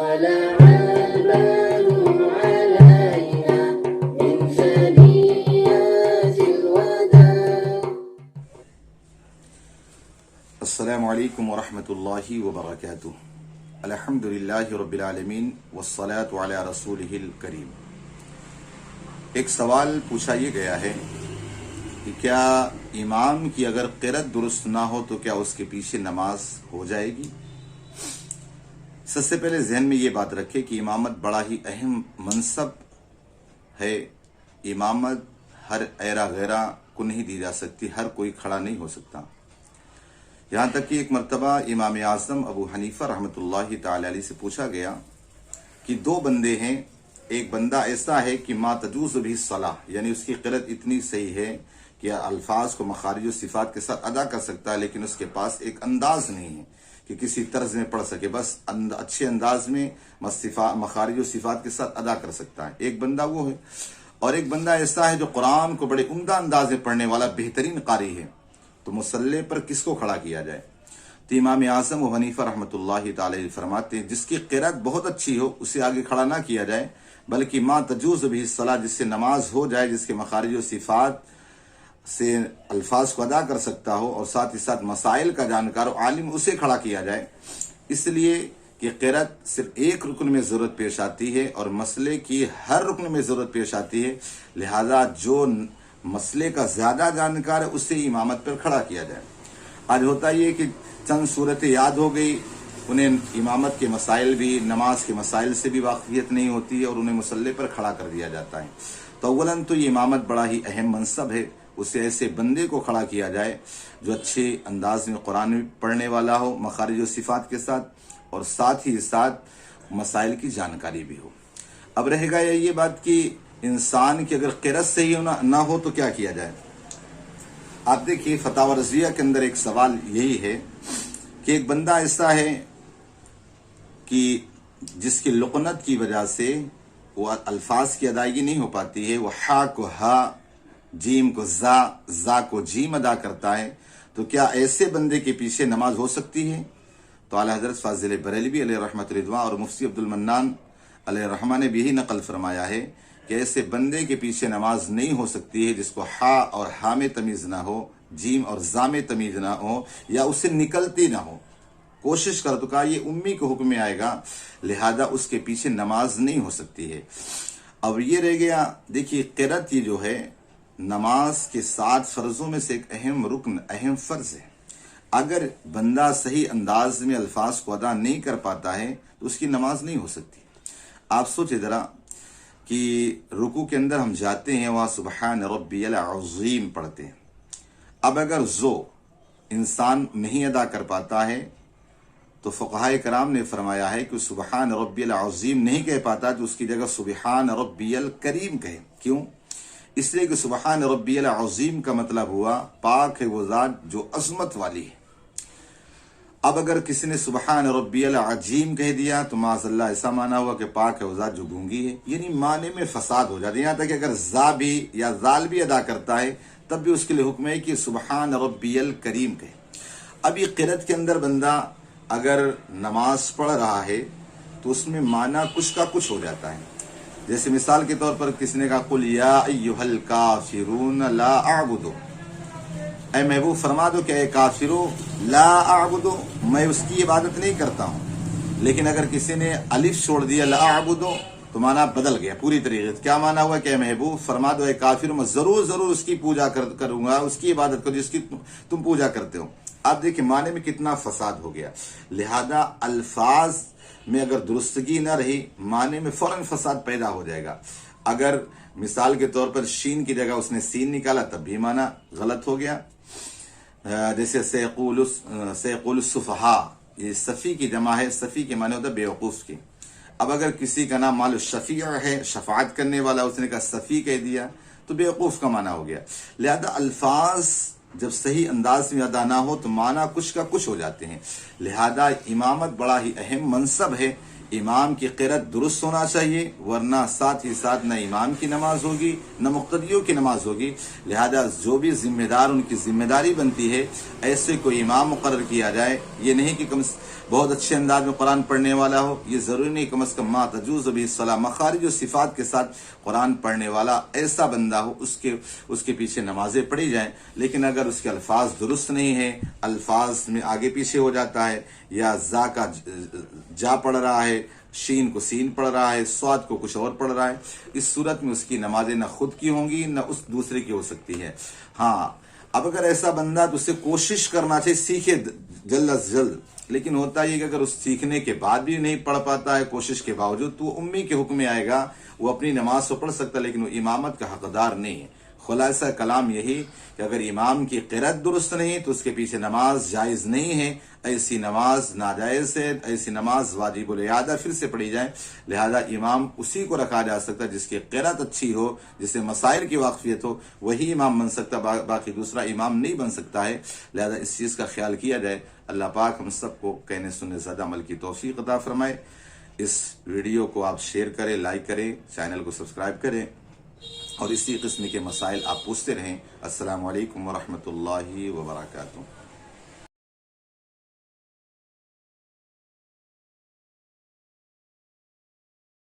طلع البدر علينا من ثنيات الوداع. السلام علیکم ورحمۃ اللہ وبرکاتہ. الحمد للہ رب العالمین والصلاة علی رسولہ الکریم. ایک سوال پوچھا یہ گیا ہے کہ کیا امام کی اگر قرأت درست نہ ہو تو کیا اس کے پیچھے نماز ہو جائے گی؟ سب سے پہلے ذہن میں یہ بات رکھے کہ امامت بڑا ہی اہم منصب ہے. امامت ہر ایرا غیرہ کو نہیں دی جا سکتی، ہر کوئی کھڑا نہیں ہو سکتا. یہاں تک کہ ایک مرتبہ امام اعظم ابو حنیفہ رحمۃ اللہ تعالی علیہ سے پوچھا گیا کہ دو بندے ہیں، ایک بندہ ایسا ہے کہ ما تجوز بھی الصلاۃ، یعنی اس کی قرأت اتنی صحیح ہے کہ الفاظ کو مخارج و صفات کے ساتھ ادا کر سکتا ہے، لیکن اس کے پاس ایک انداز نہیں ہے کہ کسی طرز میں پڑھ سکے، بس اچھے انداز میں مخارج و صفات کے ساتھ ادا کر سکتا ہے. ایک بندہ وہ ہے، اور ایک بندہ ایسا ہے جو قرآن کو بڑے عمدہ انداز میں پڑھنے والا بہترین قاری ہے. تو مصلی پر کس کو کھڑا کیا جائے؟ تو امام اعظم و حنیفہ رحمۃ اللہ تعالی فرماتے ہیں جس کی قرأت بہت اچھی ہو اسے آگے کھڑا نہ کیا جائے، بلکہ ما تجوز بھی الصلاۃ، جس سے نماز ہو جائے، جس کے مخارج و صفات سے الفاظ کو ادا کر سکتا ہو اور ساتھ ہی ساتھ مسائل کا جانکار و عالم، اسے کھڑا کیا جائے. اس لیے کہ قرأت صرف ایک رکن میں ضرورت پیش آتی ہے اور مسئلے کی ہر رکن میں ضرورت پیش آتی ہے، لہذا جو مسئلے کا زیادہ جانکار ہے اسے امامت پر کھڑا کیا جائے. آج ہوتا یہ کہ چند صورتیں یاد ہو گئی، انہیں امامت کے مسائل بھی، نماز کے مسائل سے بھی واقفیت نہیں ہوتی ہے اور انہیں مصلی پر کھڑا کر دیا جاتا ہے. تو اولاً تو یہ امامت بڑا ہی اہم منصب ہے، اسے ایسے بندے کو کھڑا کیا جائے جو اچھے انداز میں قرآن پڑھنے والا ہو مخارج و صفات کے ساتھ، اور ساتھ ہی ساتھ مسائل کی جانکاری بھی ہو. اب رہے گا یہ بات کہ انسان کی اگر قرأت صحیح نہ ہو تو کیا کیا جائے؟ آپ دیکھیے فتاوی رضویہ کے اندر ایک سوال یہی ہے کہ ایک بندہ ایسا ہے کہ جس کی لقنت کی وجہ سے وہ الفاظ کی ادائیگی نہیں ہو پاتی ہے، وہ ہا کو ہا، جیم کو زا کو جیم ادا کرتا ہے، تو کیا ایسے بندے کے پیچھے نماز ہو سکتی ہے؟ تو اعلیٰ حضرت فاضل بریلوی علیہ رحمۃ رضوان اور مفتی عبد المنان علیہ رحمٰن نے بھی یہی نقل فرمایا ہے کہ ایسے بندے کے پیچھے نماز نہیں ہو سکتی ہے جس کو ہا اور ہا میں تمیز نہ ہو، جیم اور زا میں تمیز نہ ہو، یا اس سے نکلتی نہ ہو. کوشش کر تو کہا یہ امی کے حکم میں آئے گا، لہذا اس کے پیچھے نماز نہیں ہو سکتی ہے. اب یہ رہ گیا، دیکھیے قرأت یہ جو ہے نماز کے 7 فرضوں میں سے ایک اہم رکن، اہم فرض ہے. اگر بندہ صحیح انداز میں الفاظ کو ادا نہیں کر پاتا ہے تو اس کی نماز نہیں ہو سکتی. آپ سوچے ذرا کہ رکوع کے اندر ہم جاتے ہیں، وہاں سبحان ربی العظیم پڑھتے ہیں. اب اگر انسان نہیں ادا کر پاتا ہے تو فقہائے کرام نے فرمایا ہے کہ سبحان ربی العظیم نہیں کہہ پاتا تو اس کی جگہ سبحان ربی الکریم کہے. کیوں؟ اس لیے کہ سبحان ربی العظیم کا مطلب ہوا پاک ہے وہ ذات جو عظمت والی ہے. اب اگر کسی نے سبحان ربی العظیم کہہ دیا تو معاذ اللہ ایسا معنی ہوا کہ پاک ہے وہ ذات جو گونگی ہے، یعنی معنی میں فساد ہو جاتا ہے. یہاں تک کہ اگر زا بھی یا زال بھی ادا کرتا ہے تب بھی اس کے لیے حکم ہے کہ سبحان ربی الکریم کہے. اب یہ قرأت کے اندر بندہ اگر نماز پڑھ رہا ہے تو اس میں معنی کچھ کا کچھ ہو جاتا ہے. جیسے مثال کے طور پر کسی نے کہا قل یا ایھا الکافرون لا اعبد، اے محبوب فرما دو کہ اے کافرو لا اعبد، میں اس کی عبادت نہیں کرتا ہوں. لیکن اگر کسی نے الف چھوڑ دیا لا اعبد تو معنی بدل گیا پوری طریقے سے. کیا معنی ہوا کہ اے محبوب فرما دو اے کافر، میں ضرور اس کی پوجا کروں گا، اس کی عبادت کروں جس کی تم پوجا کرتے ہو. آپ دیکھیں معنی میں کتنا فساد ہو گیا. لہذا الفاظ میں اگر درستگی نہ رہی معنی میں فوراً فساد پیدا ہو جائے گا. اگر مثال کے طور پر شین کی جگہ اس نے سین نکالا تب بھی معنی غلط ہو گیا. جیسے سیقول السفہاء، یہ صفی کی جمع ہے، صفی کے معنی ہوتا ہے بیوقوف کی. اب اگر کسی کا نام مال الشفیع ہے، شفاعت کرنے والا، اس نے کہا صفی کہہ دیا تو بیوقوف کا معنی ہو گیا. لہذا الفاظ جب صحیح انداز میں ادا نہ ہو تو معنی کچھ کا کچھ ہو جاتے ہیں. لہذا امامت بڑا ہی اہم منصب ہے، امام کی قرأت درست ہونا چاہیے، ورنہ ساتھ ہی ساتھ نہ امام کی نماز ہوگی نہ مقتدیوں کی نماز ہوگی۔ لہذا جو بھی ذمہ دار ان کی ذمہ داری بنتی ہے ایسے کوئی امام مقرر کیا جائے، یہ نہیں کہ بہت اچھے انداز میں قرآن پڑھنے والا ہو، یہ ضروری نہیں، کم از کم ما تجوز به الصلاۃ، مخارج و صفات کے ساتھ قرآن پڑھنے والا ایسا بندہ ہو، اس کے پیچھے نمازیں پڑھی جائیں۔ لیکن اگر اس کے الفاظ درست نہیں ہیں، الفاظ میں آگے پیچھے ہو جاتا ہے، یا زا کا جا پڑھ رہا ہے، شین کو سین پڑھ رہا ہے، سواد کو کچھ اور پڑھ رہا ہے، اس صورت میں اس کی نمازیں نہ خود کی ہوں گی نہ اس دوسرے کی ہو سکتی ہے۔ ہاں، اب اگر ایسا بندہ تو اسے کوشش کرنا چاہیے سیکھے جلد از جلد، لیکن ہوتا یہ کہ اگر اس سیکھنے کے بعد بھی نہیں پڑھ پاتا ہے کوشش کے باوجود، تو وہ امی کے حکم میں آئے گا، وہ اپنی نماز تو پڑھ سکتا لیکن وہ امامت کا حقدار نہیں ہے۔ خلاصہ کلام یہی کہ اگر امام کی قرأت درست نہیں تو اس کے پیچھے نماز جائز نہیں ہے، ایسی نماز ناجائز ہے، ایسی نماز واجب الاعادہ پھر سے پڑھی جائے۔ لہذا امام اسی کو رکھا جا سکتا ہے جس کی قرأت اچھی ہو، جسے مسائل کی واقفیت ہو، وہی امام بن سکتا، باقی دوسرا امام نہیں بن سکتا ہے۔ لہذا اس چیز کا خیال کیا جائے۔ اللہ پاک ہم سب کو کہنے سننے زیادہ عمل کی توفیق عطا فرمائے۔ اس ویڈیو کو آپ شیئر کریں، لائک کریں، چینل کو سبسکرائب کریں، اور اسی قسم کے مسائل آپ پوچھتے رہیں۔ السلام علیکم ورحمۃ اللہ وبرکاتہ۔